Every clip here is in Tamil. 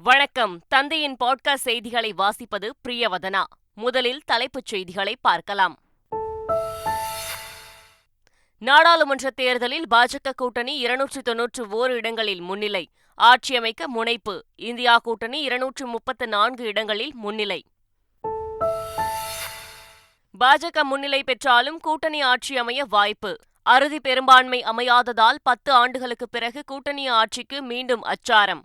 வணக்கம். தந்தையின் பாட்காஸ்ட் செய்திகளை வாசிப்பது பிரியவதனா. முதலில் தலைப்புச் செய்திகளை பார்க்கலாம். நாடாளுமன்ற தேர்தலில் பாஜக கூட்டணி 291 இடங்களில் முன்னிலை. ஆட்சியமைக்க முனைப்பு. இந்தியா கூட்டணி 234 இடங்களில் முன்னிலை. பாஜக முன்னிலை பெற்றாலும் கூட்டணி ஆட்சி அமைய வாய்ப்பு. அறுதி பெரும்பான்மை அமையாததால் 10 ஆண்டுகளுக்கு பிறகு கூட்டணி ஆட்சிக்கு மீண்டும் அச்சாரம்.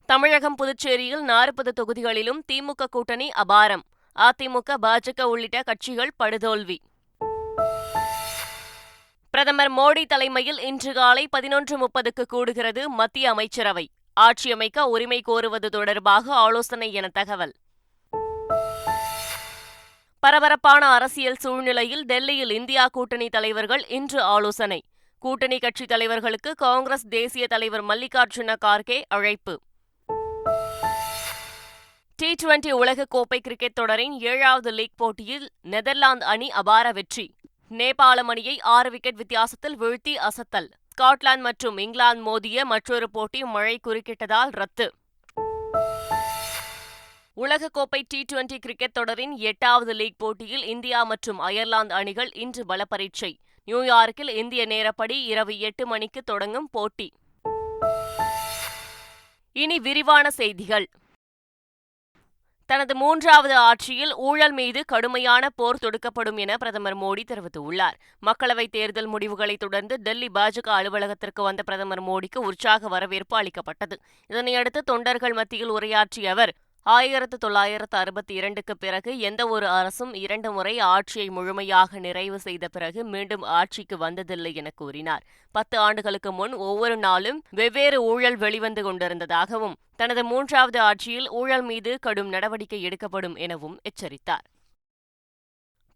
தமிழகம், புதுச்சேரியில் 40 தொகுதிகளிலும் திமுக கூட்டணி அபாரம். அதிமுக, பாஜக உள்ளிட்ட கட்சிகள் படுதோல்வி. பிரதமர் மோடி தலைமையில் இன்று காலை 11:30க்கு கூடுகிறது மத்திய அமைச்சரவை. ஆட்சியமைக்க உரிமை கோருவது தொடர்பாக ஆலோசனை என தகவல். பரபரப்பான அரசியல் சூழ்நிலையில் டெல்லியில் இந்தியா கூட்டணி தலைவர்கள் இன்று ஆலோசனை. கூட்டணி கட்சித் தலைவர்களுக்கு காங்கிரஸ் தேசிய தலைவர் மல்லிகார்ஜுன கார்கே அழைப்பு. T20 உலகக்கோப்பை கிரிக்கெட் தொடரின் 7வது லீக் போட்டியில் நெதர்லாந்து அணி அபார வெற்றி. நேபாளம் அணியை 6 விக்கெட் வித்தியாசத்தில் வீழ்த்தி அசத்தல். ஸ்காட்லாந்து மற்றும் இங்கிலாந்து மோதிய மற்றொரு போட்டி மழை குறுக்கிட்டதால் ரத்து. உலகக்கோப்பை T20 கிரிக்கெட் தொடரின் 8வது லீக் போட்டியில் இந்தியா மற்றும் அயர்லாந்து அணிகள் இன்று பலப்பரீட்சை. நியூயார்க்கில் இந்திய நேரப்படி இரவு 8 மணிக்கு தொடங்கும் போட்டி. இனி விரிவான செய்திகள். தனது 3வது ஆட்சியில் ஊழல் மீது கடுமையான போர் தொடுக்கப்படும் என பிரதமர் மோடி தெரிவித்துள்ளார். மக்களவைத் தேர்தல் முடிவுகளை தொடர்ந்து டெல்லி பாஜக அலுவலகத்திற்கு வந்த பிரதமர் மோடிக்கு உற்சாக வரவேற்பு அளிக்கப்பட்டது. இதனையடுத்து தொண்டர்கள் மத்தியில் உரையாற்றிய அவர், 1962க்கு பிறகு எந்தவொரு அரசும் 2 முறை ஆட்சியை முழுமையாக நிறைவு செய்த பிறகு மீண்டும் ஆட்சிக்கு வந்ததில்லை என கூறினார். 10 ஆண்டுகளுக்கு முன் ஒவ்வொரு நாளும் வெவ்வேறு ஊழல் வெளிவந்து கொண்டிருந்ததாகவும், தனது 3வது ஆட்சியில் ஊழல் மீது கடும் நடவடிக்கை எடுக்கப்படும் எனவும் எச்சரித்தார்.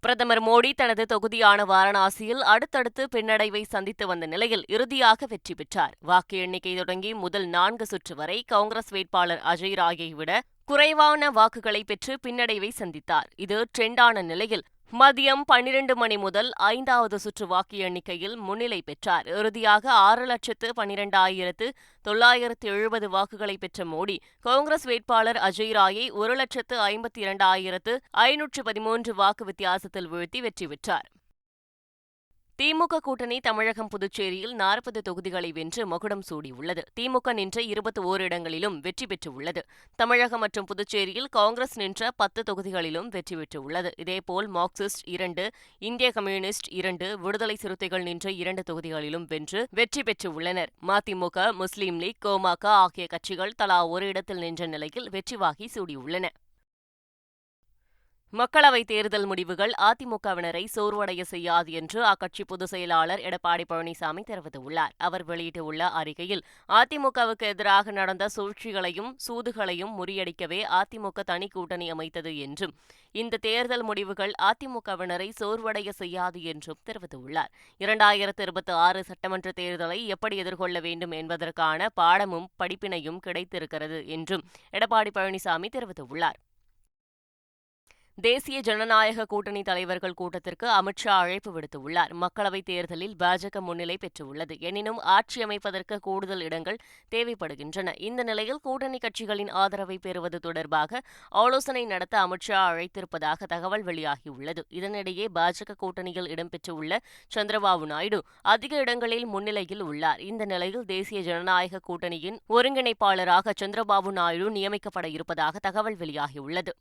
பிரதமர் மோடி தனது தொகுதியான வாரணாசியில் அடுத்தடுத்து பின்னடைவை சந்தித்து வந்த நிலையில் இறுதியாக வெற்றி பெற்றார். வாக்கு எண்ணிக்கை தொடங்கி முதல் 4 சுற்று வரை காங்கிரஸ் வேட்பாளர் அஜய் ராயை விட குறைவான வாக்குகளை பெற்று பின்னடைவை சந்தித்தார். இது ட்ரெண்டான நிலையில் மதியம் 12 மணி முதல் 5வது சுற்று வாக்கு எண்ணிக்கையில் முன்னிலை பெற்றார். இறுதியாக 6,12,970 வாக்குகளை பெற்ற மோடி காங்கிரஸ் வேட்பாளர் அஜய் ராயை 1,52,513 வாக்கு வித்தியாசத்தில் வீழ்த்தி வெற்றி பெற்றார். திமுக கூட்டணி தமிழகம், புதுச்சேரியில் 40 தொகுதிகளை வென்று மகுடம் சூடியுள்ளது. திமுக நின்ற 21 இடங்களிலும் வெற்றி பெற்றுள்ளது. தமிழகம் மற்றும் புதுச்சேரியில் காங்கிரஸ் நின்ற 10 தொகுதிகளிலும் வெற்றி பெற்றுள்ளது. இதேபோல் மார்க்சிஸ்ட் 2, இந்திய கம்யூனிஸ்ட் 2, விடுதலை சிறுத்தைகள் நின்ற 2 தொகுதிகளிலும் வென்று வெற்றி பெற்றுள்ளனர். மதிமுக, முஸ்லீம் லீக், கோமாக ஆகிய கட்சிகள் தலா ஒரு இடத்தில் நின்ற நிலையில் வெற்றி வாகை சூடியுள்ளன. மக்களவைத் தேர்தல் முடிவுகள் அதிமுகவினரை சோர்வடைய செய்யாது என்று அக்கட்சி பொதுச் செயலாளர் எடப்பாடி பழனிசாமி தெரிவித்துள்ளார். அவர் வெளியிட்டுள்ள அறிக்கையில், அதிமுகவுக்கு எதிராக நடந்த சூழ்ச்சிகளையும் சூதுகளையும் முறியடிக்கவே அதிமுக தனி கூட்டணி அமைத்தது என்றும், இந்த தேர்தல் முடிவுகள் அதிமுகவினரை சோர்வடைய செய்யாது என்றும் தெரிவித்துள்ளார். 2026 சட்டமன்ற தேர்தலை எப்படி எதிர்கொள்ள வேண்டும் என்பதற்கான பாடமும் படிப்பினையும் கிடைத்திருக்கிறது என்றும் எடப்பாடி பழனிசாமி தெரிவித்துள்ளார். தேசிய ஜனநாயக கூட்டணி தலைவர்கள் கூட்டத்திற்கு அமித்ஷா அழைப்பு விடுத்துள்ளார். மக்களவைத் தேர்தலில் பாஜக முன்னிலை பெற்றுள்ளது. எனினும் ஆட்சி அமைப்பதற்கு கூடுதல் இடங்கள் தேவைப்படுகின்றன. இந்த நிலையில் கூட்டணி கட்சிகளின் ஆதரவை பெறுவது தொடர்பாக ஆலோசனை நடத்த அமித்ஷா அழைத்திருப்பதாக தகவல் வெளியாகியுள்ளது. இதனிடையே பாஜக கூட்டணியில் இடம்பெற்றுள்ள சந்திரபாபு நாயுடு அதிக இடங்களில் முன்னிலையில் உள்ளார். இந்த நிலையில் தேசிய ஜனநாயக கூட்டணியின் ஒருங்கிணைப்பாளராக சந்திரபாபு நாயுடு நியமிக்கப்பட இருப்பதாக தகவல் வெளியாகியுள்ளது.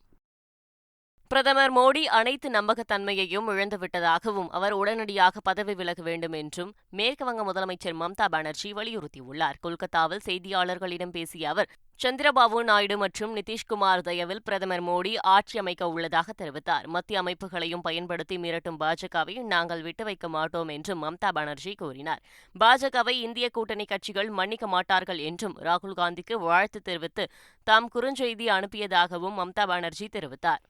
பிரதமர் மோடி அனைத்து நம்பகத்தன்மையையும் இழந்துவிட்டதாகவும், அவர் உடனடியாக பதவி விலக வேண்டும் என்றும் மேற்குவங்க முதலமைச்சர் மம்தா பானர்ஜி வலியுறுத்தியுள்ளார். கொல்கத்தாவில் செய்தியாளர்களிடம் பேசிய அவர், சந்திரபாபு நாயுடு மற்றும் நிதிஷ்குமார் தயவில் பிரதமர் மோடி ஆட்சி அமைக்க உள்ளதாக தெரிவித்தார். மத்திய அமைப்புகளையும் பயன்படுத்தி மிரட்டும் பாஜகவை நாங்கள் விட்டு வைக்க மாட்டோம் என்றும் மம்தா பானர்ஜி கூறினார். பாஜகவை இந்திய கூட்டணி கட்சிகள் மன்னிக்க மாட்டார்கள் என்றும் ராகுல் காந்திக்கு வாழ்த்து தெரிவித்து தாம் குறுஞ்செய்தி அனுப்பியதாகவும் மம்தா பானர்ஜி தெரிவித்தார்.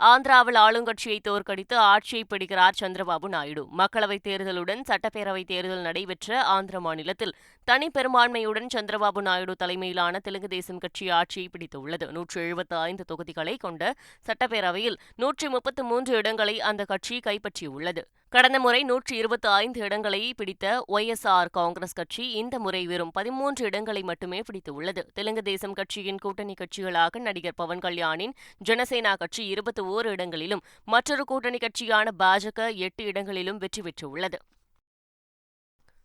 ஆந்திராவில் ஆளுங்கட்சியை தோற்கடித்து ஆட்சியை பிடிக்கிறார் சந்திரபாபு நாயுடு. மக்களவைத் தேர்தலுடன் சட்டப்பேரவைத் தேர்தல் நடைபெற்ற ஆந்திர மாநிலத்தில் தனி பெரும்பான்மையுடன் சந்திரபாபு நாயுடு தலைமையிலான தெலுங்கு தேசம் கட்சி ஆட்சியை பிடித்துள்ளது. 175 தொகுதிகளை கொண்ட சட்டப்பேரவையில் 133 இடங்களை அந்த கட்சி கைப்பற்றியுள்ளது. கடந்த முறை 125 இடங்களை பிடித்த ஒய்எஸ்ஆர் காங்கிரஸ் கட்சி இந்த முறை வெறும் 13 இடங்களை மட்டுமே பிடித்துள்ளது. தெலுங்கு தேசம் கட்சியின் கூட்டணி கட்சிகளாக நடிகர் பவன் கல்யாணின் ஜனசேனா கட்சி 21 இடங்களிலும் மற்றொரு கூட்டணி கட்சியான பாஜக 8 இடங்களிலும் வெற்றி பெற்றுள்ளது.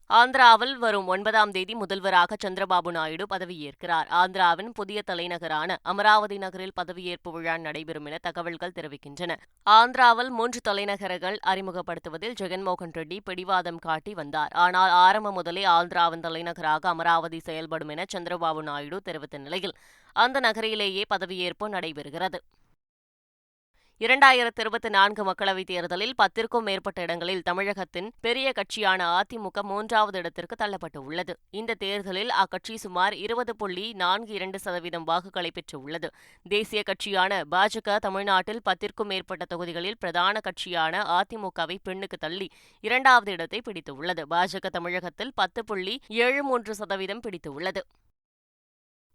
ஆந்திராவில் வரும் 9ஆம் தேதி முதல்வராக சந்திரபாபு நாயுடு பதவியேற்கிறார். ஆந்திராவின் புதிய தலைநகரான அமராவதி நகரில் பதவியேற்பு விழா நடைபெறும் என தகவல்கள் தெரிவிக்கின்றன. ஆந்திராவில் 3 தலைநகரங்கள் அறிமுகப்படுத்துவதில் ஜெகன்மோகன் ரெட்டி பிடிவாதம் காட்டி வந்தார். ஆனால் ஆரம்பம் முதலே ஆந்திராவின் தலைநகராக அமராவதி செயல்படும் என சந்திரபாபு நாயுடு தெரிவித்த நிலையில் அந்த நகரிலேயே பதவியேற்பு நடைபெறுகிறது. 2024 மக்களவைத் தேர்தலில் 10க்கும் மேற்பட்ட இடங்களில் தமிழகத்தின் பெரிய கட்சியான அதிமுக 3வது இடத்திற்கு தள்ளப்பட்டுள்ளது. இந்த தேர்தலில் அக்கட்சி சுமார் 20.42% வாக்குகளை பெற்றுள்ளது. தேசிய கட்சியான பாஜக தமிழ்நாட்டில் 10க்கும் மேற்பட்ட தொகுதிகளில் பிரதான கட்சியான அதிமுகவை பின்னுக்கு தள்ளி 2வது இடத்தை பிடித்துள்ளது. பாஜக தமிழகத்தில் 10.73% பிடித்துள்ளது.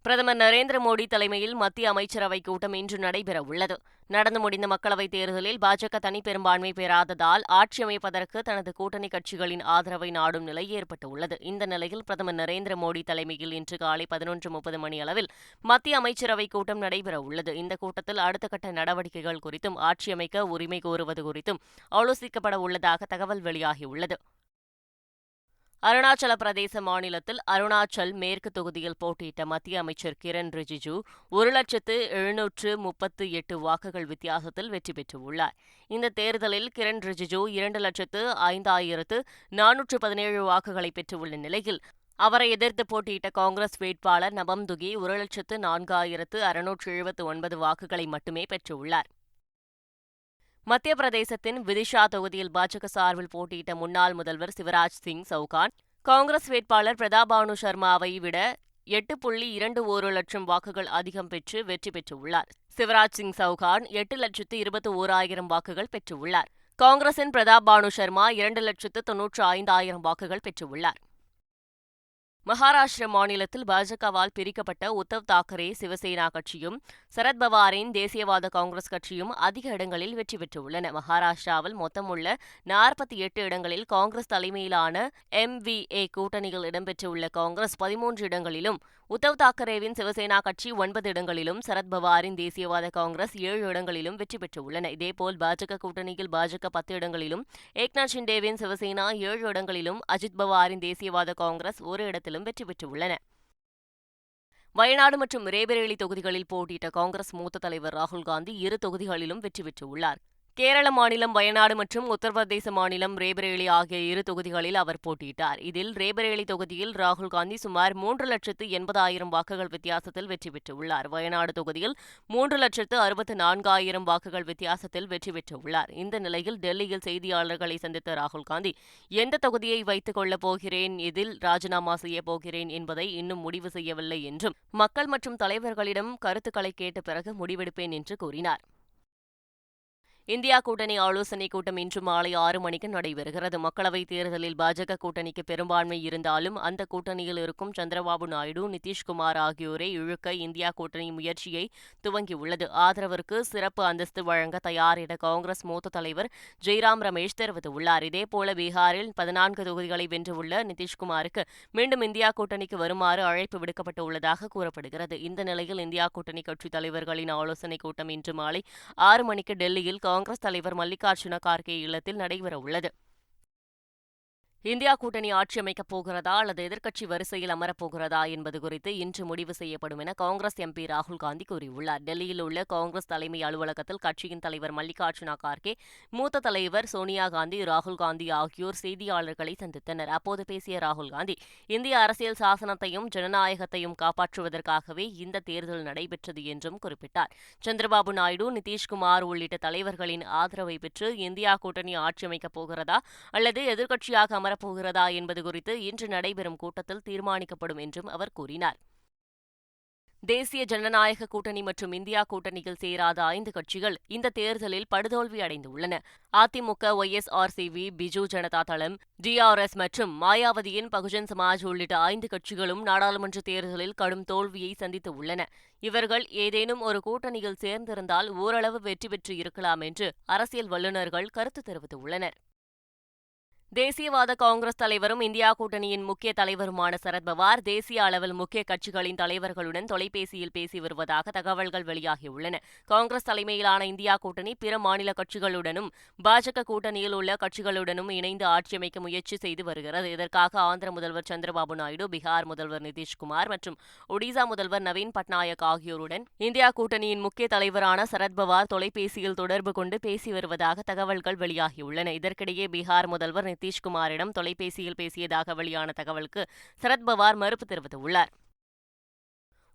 பிரதமர் நரேந்திர மோடி தலைமையில் மத்திய அமைச்சரவைக் கூட்டம் இன்று நடைபெறவுள்ளது. நடந்து முடிந்த மக்களவைத் தேர்தலில் பாஜக தனி பெரும்பான்மை பெறாததால் ஆட்சி அமைப்பதற்கு தனது கூட்டணி கட்சிகளின் ஆதரவை நாடும் நிலை ஏற்பட்டுள்ளது. இந்த நிலையில் பிரதமர் நரேந்திர மோடி தலைமையில் இன்று காலை 11:30 மணியளவில் மத்திய அமைச்சரவைக் கூட்டம் நடைபெறவுள்ளது. இந்த கூட்டத்தில் அடுத்த கட்ட நடவடிக்கைகள் குறித்தும் ஆட்சி அமைக்க உரிமை கோருவது குறித்தும் ஆலோசிக்கப்பட உள்ளதாக தகவல் வெளியாகியுள்ளது. அருணாச்சல பிரதேச மாநிலத்தில் அருணாச்சல் மேற்கு தொகுதியில் போட்டியிட்ட மத்திய அமைச்சர் கிரண் ரிஜிஜு 1,738 வாக்குகள் வித்தியாசத்தில் வெற்றி பெற்றுள்ளார். இந்த தேர்தலில் கிரண் ரிஜிஜு 2,05,417 வாக்குகளை பெற்றுள்ள நிலையில் அவரை எதிர்த்து போட்டியிட்ட காங்கிரஸ் வேட்பாளர் நபம் துகி 1,04,679 வாக்குகளை மட்டுமே பெற்றுள்ளார். மத்திய பிரதேசத்தின் விதிஷா தொகுதியில் பாஜக சார்பில் போட்டியிட்ட முன்னாள் முதல்வர் சிவராஜ் சிங் சவுகான் காங்கிரஸ் வேட்பாளர் பிரதாபானு சர்மாவை விட 8.21 லட்சம் வாக்குகள் அதிகம் பெற்று வெற்றி பெற்றுள்ளார். சிவராஜ் சிங் சவுகான் 8,21,000 வாக்குகள் பெற்றுள்ளார். காங்கிரசின் பிரதாபானு சர்மா 2,95,000 வாக்குகள் பெற்றுள்ளார். மகாராஷ்டிர மாநிலத்தில் பாஜகவால் பிரிக்கப்பட்ட உத்தவ் தாக்கரே சிவசேனா கட்சியும் சரத்பவாரின் தேசியவாத காங்கிரஸ் கட்சியும் அதிக இடங்களில் வெற்றி பெற்றுள்ளன. மகாராஷ்டிராவில் மொத்தமுள்ள 48 இடங்களில் காங்கிரஸ் தலைமையிலான MVA கூட்டணியில் இடம்பெற்றுள்ள காங்கிரஸ் 13 இடங்களிலும், உத்தவ் தாக்கரேவின் சிவசேனா கட்சி 9 இடங்களிலும், சரத்பவாரின் தேசியவாத காங்கிரஸ் 7 இடங்களிலும் வெற்றி பெற்றுள்ளன. இதேபோல் பாஜக கூட்டணியில் பாஜக 10 இடங்களிலும், ஏக்நாத் ஷிண்டேவின் சிவசேனா 7 இடங்களிலும், அஜித் பவாரின் தேசியவாத காங்கிரஸ் 1 இடத்திலும் வெற்றி பெற்றுள்ளன. வயநாடு மற்றும் ரேபரேலி தொகுதிகளில் போட்டியிட்ட காங்கிரஸ் மூத்த தலைவர் ராகுல் காந்தி 2 தொகுதிகளிலும் வெற்றி பெற்றுள்ளார். கேரள மாநிலம் வயநாடு மற்றும் உத்தரப்பிரதேச மாநிலம் ரேபரேலி ஆகிய 2 தொகுதிகளில் அவர் போட்டியிட்டார். இதில் ரேபரேலி தொகுதியில் ராகுல் காந்தி சுமார் 3,80,000 வாக்குகள் வித்தியாசத்தில் வெற்றி பெற்றுள்ளார். வயநாடு தொகுதியில் 3,64,000 வாக்குகள் வித்தியாசத்தில் வெற்றி பெற்றுள்ளார். இந்த நிலையில் டெல்லியில் செய்தியாளர்களை சந்தித்த ராகுல் காந்தி, எந்த தொகுதியை வைத்துக் கொள்ளப் போகிறேன், எதில் ராஜினாமா செய்யப் போகிறேன் என்பதை இன்னும் முடிவு செய்யவில்லை என்றும், மக்கள் மற்றும் தலைவர்களிடம் கருத்துக்களை கேட்ட பிறகு முடிவெடுப்பேன் என்று கூறினார். இந்தியா கூட்டணி ஆலோசனைக் கூட்டம் இன்று மாலை 6 மணிக்கு நடைபெறுகிறது. மக்களவைத் தேர்தலில் பாஜக கூட்டணிக்கு பெரும்பான்மை இருந்தாலும் அந்த கூட்டணியில் இருக்கும் சந்திரபாபு நாயுடு, நிதிஷ்குமார் ஆகியோரை இழுக்க இந்தியா கூட்டணி முயற்சியை துவங்கியுள்ளது. ஆதரவிற்கு சிறப்பு அந்தஸ்து வழங்க தயார் என காங்கிரஸ் மூத்த தலைவர் ஜெய்ராம் ரமேஷ் தெரிவித்துள்ளார். இதேபோல பீகாரில் 14 தொகுதிகளை வென்றுள்ள நிதிஷ்குமாருக்கு மீண்டும் இந்தியா கூட்டணிக்கு வருமாறு அழைப்பு விடுக்கப்பட்டுள்ளதாக கூறப்படுகிறது. இந்த நிலையில் இந்தியா கூட்டணி கட்சித் தலைவர்களின் ஆலோசனைக் கூட்டம் இன்று மாலை 6 மணிக்கு டெல்லியில் காங்கிரஸ் தலைவர் மல்லிகார்ஜுன கார்கே இல்லத்தில் நடைபெறவுள்ளது. இந்தியா கூட்டணி ஆட்சி அமைக்கப் போகிறதா அல்லது எதிர்க்கட்சி வரிசையில் அமரப்போகிறதா என்பது குறித்து இன்று முடிவு செய்யப்படும் என காங்கிரஸ் MP ராகுல் காந்தி கூறியுள்ளார். டெல்லியில் உள்ள காங்கிரஸ் தலைமை அலுவலகத்தில் கட்சியின் தலைவர் மல்லிகார்ஜுன கார்கே, மூத்த தலைவர் சோனியா காந்தி, ராகுல் காந்தி ஆகியோர் செய்தியாளர்களை சந்தித்தனர். அப்போது பேசிய ராகுல் காந்தி, இந்திய அரசியல் சாசனத்தையும் ஜனநாயகத்தையும் காப்பாற்றுவதற்காகவே இந்த தேர்தல் நடைபெற்றது என்றும் குறிப்பிட்டார். சந்திரபாபு நாயுடு, நிதிஷ்குமார் உள்ளிட்ட தலைவர்களின் ஆதரவை பெற்று இந்தியா கூட்டணி ஆட்சி அமைக்கப் போகிறதா அல்லது எதிர்க்கட்சியாக போகிறதா என்பது குறித்து இன்று நடைபெறும் கூட்டத்தில் தீர்மானிக்கப்படும் என்றும் அவர் கூறினார். தேசிய ஜனநாயக கூட்டணி மற்றும் இந்தியா கூட்டணியில் சேராத 5 கட்சிகள் இந்த தேர்தலில் படுதோல்வி அடைந்துள்ளன. அதிமுக, ஒய்எஸ்ஆர்சிபி, பிஜு ஜனதா தளம், டிஆர்எஸ் மற்றும் மாயாவதியின் பகுஜன் சமாஜ் உள்ளிட்ட 5 கட்சிகளும் நாடாளுமன்ற தேர்தலில் கடும் தோல்வியை சந்தித்து உள்ளன. இவர்கள் ஏதேனும் ஒரு கூட்டணியில் சேர்ந்திருந்தால் ஓரளவு வெற்றி பெற்று இருக்கலாம் என்று அரசியல் வல்லுநர்கள் கருத்து தெரிவித்துள்ளனர். தேசியவாத காங்கிரஸ் தலைவரும் இந்தியா கூட்டணியின் முக்கிய தலைவருமான சரத்பவார் தேசிய அளவில் முக்கிய கட்சிகளின் தலைவர்களுடன் தொலைபேசியில் பேசி வருவதாக தகவல்கள் வெளியாகியுள்ளன. காங்கிரஸ் தலைமையிலான இந்தியா கூட்டணி பிற மாநில கட்சிகளுடனும் பாஜக கூட்டணியில் உள்ள கட்சிகளுடனும் இணைந்து ஆட்சியமைக்க முயற்சி செய்து வருகிறது. இதற்காக ஆந்திர முதல்வர் சந்திரபாபு நாயுடு, பீகார் முதல்வர் நிதிஷ்குமார் மற்றும் ஒடிசா முதல்வர் நவீன் பட்நாயக் ஆகியோருடன் இந்தியா கூட்டணியின் முக்கிய தலைவரான சரத்பவார் தொலைபேசியில் தொடர்பு கொண்டு பேசி வருவதாக தகவல்கள் வெளியாகியுள்ளன. இதற்கிடையே பீகார் முதல்வர் நிதிஷ்குமாரிடம் தொலைபேசியில் பேசியதாக வெளியான தகவலுக்கு சரத்பவார் மறுப்பு தெரிவித்துள்ளார்.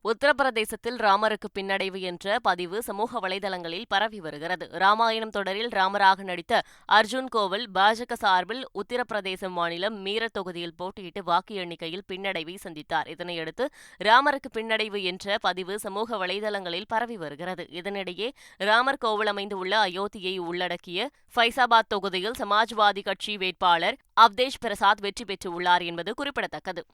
உத்தரப்பிரதேசத்தில் ராமருக்கு பின்னடைவு என்ற பதிவு சமூக வலைதளங்களில் பரவி வருகிறது. ராமாயணம் தொடரில் ராமராக நடித்த அர்ஜுன் கோவில் பாஜக சார்பில் உத்தரப்பிரதேச மாநிலம் மீரட் தொகுதியில் போட்டியிட்டு வாக்கு எண்ணிக்கையில் பின்னடைவை சந்தித்தார். இதனையடுத்து ராமருக்கு பின்னடைவு என்ற பதிவு சமூக வலைதளங்களில் பரவி வருகிறது. இதனிடையே ராமர் கோவில் அமைந்துள்ள அயோத்தியை உள்ளடக்கிய ஃபைசாபாத் தொகுதியில் சமாஜ்வாதி கட்சி வேட்பாளர் அவ்தேஷ் பிரசாத் வெற்றி பெற்றுள்ளார் என்பது குறிப்பிடத்தக்கது.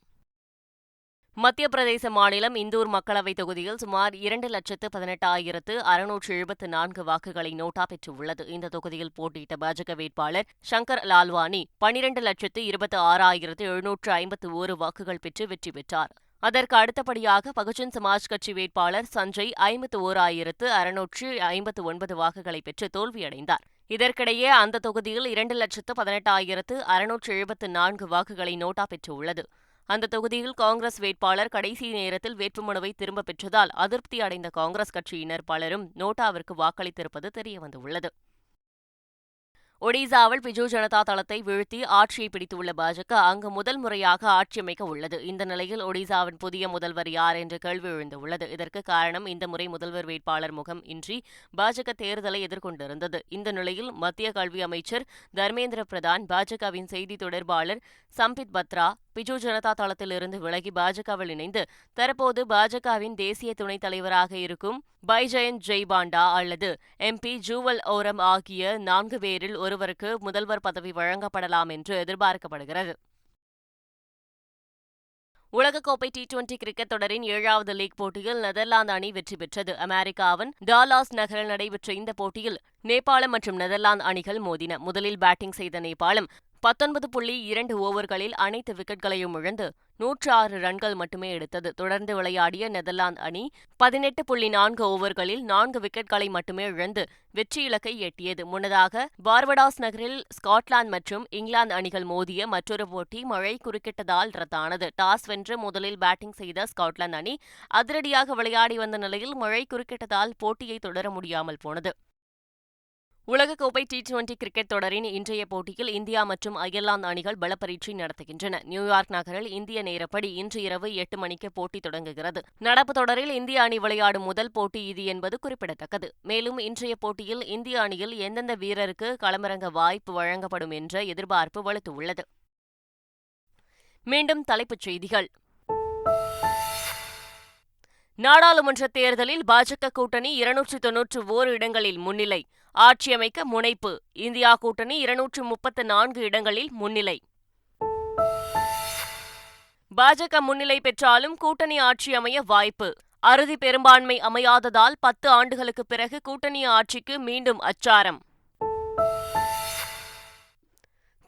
மத்திய பிரதேச மாநிலம் இந்தூர் மக்களவைத் தொகுதியில் சுமார் 2,18,674 வாக்குகளை நோட்டா பெற்றுள்ளது. இந்த தொகுதியில் போட்டியிட்ட பாஜக வேட்பாளர் சங்கர் லால்வானி 12,26,751 வாக்குகள் பெற்று வெற்றி பெற்றார். அதற்கு அடுத்தபடியாக பகுஜன் சமாஜ் கட்சி வேட்பாளர் சஞ்சய் 51,659 வாக்குகளை பெற்று தோல்வியடைந்தார். இதற்கிடையே அந்த தொகுதியில் 2,18,674 வாக்குகளை நோட்டா பெற்றுள்ளது. அந்த தொகுதியில் காங்கிரஸ் வேட்பாளர் கடைசி நேரத்தில் வேட்புமனுவை திரும்பப் பெற்றதால் அதிருப்தி அடைந்த காங்கிரஸ் கட்சியினர் பலரும் நோட்டாவிற்கு வாக்களித்திருப்பது தெரியவந்துள்ளது. ஒடிசாவில் பிஜு ஜனதா தளத்தை வீழ்த்தி ஆட்சியை பிடித்துள்ள பாஜக அங்கு முதல் முறையாக ஆட்சியமைக்க உள்ளது. இந்த நிலையில் ஒடிசாவின் புதிய முதல்வர் யார் என்ற கேள்வி எழுந்துள்ளது. இதற்கு காரணம் இந்த முறை முதல்வர் வேட்பாளர் முகம் இன்றி பாஜக தேர்தலை எதிர்கொண்டிருந்தது. இந்த நிலையில் மத்திய கல்வி அமைச்சர் தர்மேந்திர பிரதான், பாஜகவின் செய்தி தொடர்பாளர் சம்பித் பத்ரா பிஜு ஜனதா தளத்திலிருந்து விலகி பாஜகவில் இணைந்து தற்போது பாஜகவின் தேசிய துணைத் தலைவராக இருக்கும் பைஜெயந்த் ஜெய்பாண்டா அல்லது எம்பி ஜூவல் ஓரம் ஆகிய 4 பேரில் ஒருவருக்கு முதல்வர் பதவி வழங்கப்படலாம் என்று எதிர்பார்க்கப்படுகிறது. உலகக்கோப்பை T20 கிரிக்கெட் தொடரின் 7வது லீக் போட்டியில் நெதர்லாந்து அணி வெற்றி பெற்றது. அமெரிக்காவின் டாலாஸ் நகரில் நடைபெற்ற இந்த போட்டியில் நேபாளம் மற்றும் நெதர்லாந்து அணிகள் மோதின. முதலில் பேட்டிங் செய்த நேபாளம் 19.2 ஓவர்களில் அனைத்து விக்கெட்களையும் இழந்து 106 ரன்கள் மட்டுமே எடுத்தது. தொடர்ந்து விளையாடிய நெதர்லாந்து அணி 18.4 ஓவர்களில் 4 விக்கெட்களை மட்டுமே இழந்து வெற்றி இலக்கை எட்டியது. முன்னதாக பார்படாஸ் நகரில் ஸ்காட்லாந்து மற்றும் இங்கிலாந்து அணிகள் மோதிய மற்றொரு போட்டி மழை குறுக்கிட்டதால் ரத்தானது. டாஸ் வென்று முதலில் பேட்டிங் செய்த ஸ்காட்லாந்து அணி அதிரடியாக விளையாடி வந்த நிலையில் மழை குறுக்கிட்டதால் போட்டியை தொடர முடியாமல் போனது. உலகக்கோப்பை T20 கிரிக்கெட் தொடரின் இன்றைய போட்டியில் இந்தியா மற்றும் அயர்லாந்து அணிகள் பலப்பரீட்சை நடத்துகின்றன. நியூயார்க் நகரில் இந்திய நேரப்படி இன்று இரவு 8 மணிக்கு போட்டி தொடங்குகிறது. நடப்பு தொடரில் இந்திய அணி விளையாடும் முதல் போட்டி இது என்பது குறிப்பிடத்தக்கது. மேலும் இன்றைய போட்டியில் இந்திய அணியில் எந்தெந்த வீரருக்கு களமிறங்க வாய்ப்பு வழங்கப்படும் என்ற எதிர்பார்ப்பு வலுத்துள்ளது. மீண்டும் தலைப்புச் செய்திகள். நாடாளுமன்ற தேர்தலில் பாஜக கூட்டணி 291 இடங்களில் முன்னிலை. ஆட்சியமைக்க முனைப்பு. இந்தியா கூட்டணி 234 இடங்களில் முன்னிலை. பாஜக முன்னிலை பெற்றாலும் கூட்டணி ஆட்சி அமைய வாய்ப்பு. அறுதி பெரும்பான்மை அமையாததால் 10 ஆண்டுகளுக்கு பிறகு கூட்டணி ஆட்சிக்கு மீண்டும் அச்சாரம்.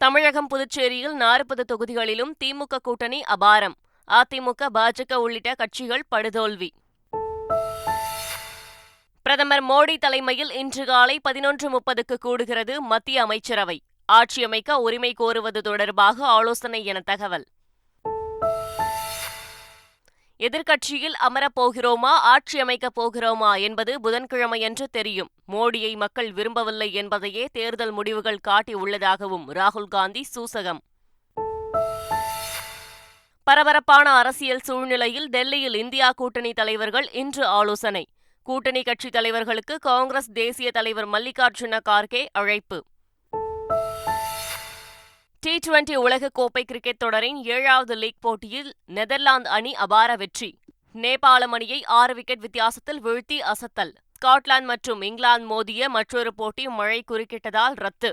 தமிழகம் புதுச்சேரியில் 40 தொகுதிகளிலும் திமுக கூட்டணி அபாரம். அதிமுக, பாஜக உள்ளிட்ட கட்சிகள் படுதோல்வி. பிரதமர் மோடி தலைமையில் இன்று காலை 11:30க்கு கூடுகிறது மத்திய அமைச்சரவை. ஆட்சியமைக்க உரிமை கோருவது தொடர்பாக ஆலோசனை என தகவல். எதிர்க்கட்சியில் அமரப்போகிறோமா, ஆட்சியமைக்கப் போகிறோமா என்பது புதன்கிழமையன்று தெரியும். மோடியை மக்கள் விரும்பவில்லை என்பதையே தேர்தல் முடிவுகள் காட்டியுள்ளதாகவும் ராகுல் காந்தி சூசகம். பரபரப்பான அரசியல் சூழ்நிலையில் டெல்லியில் இந்தியா கூட்டணி தலைவர்கள் இன்று ஆலோசனை. கூட்டணி கட்சித் தலைவர்களுக்கு காங்கிரஸ் தேசிய தலைவர் மல்லிகார்ஜுன கார்கே அழைப்பு. T20 உலகக்கோப்பை கிரிக்கெட் தொடரின் 7வது லீக் போட்டியில் நெதர்லாந்து அணி அபார வெற்றி. நேபாளம் அணியை 6 விக்கெட் வித்தியாசத்தில் வீழ்த்தி அசத்தல். ஸ்காட்லாந்து மற்றும் இங்கிலாந்து மோதிய மற்றொரு போட்டி மழை குறுக்கிட்டதால் ரத்து.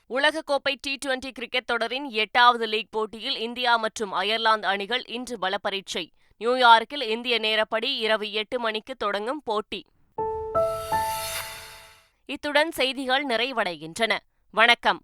உலகக்கோப்பை T20 கிரிக்கெட் தொடரின் 8வது லீக் போட்டியில் இந்தியா மற்றும் அயர்லாந்து அணிகள் இன்று பலப்பரீட்சை. நியூயார்க்கில் இந்திய நேரப்படி இரவு 8 மணிக்கு தொடங்கும் போட்டி. இத்துடன் செய்திகள் நிறைவடைகின்றன. வணக்கம்.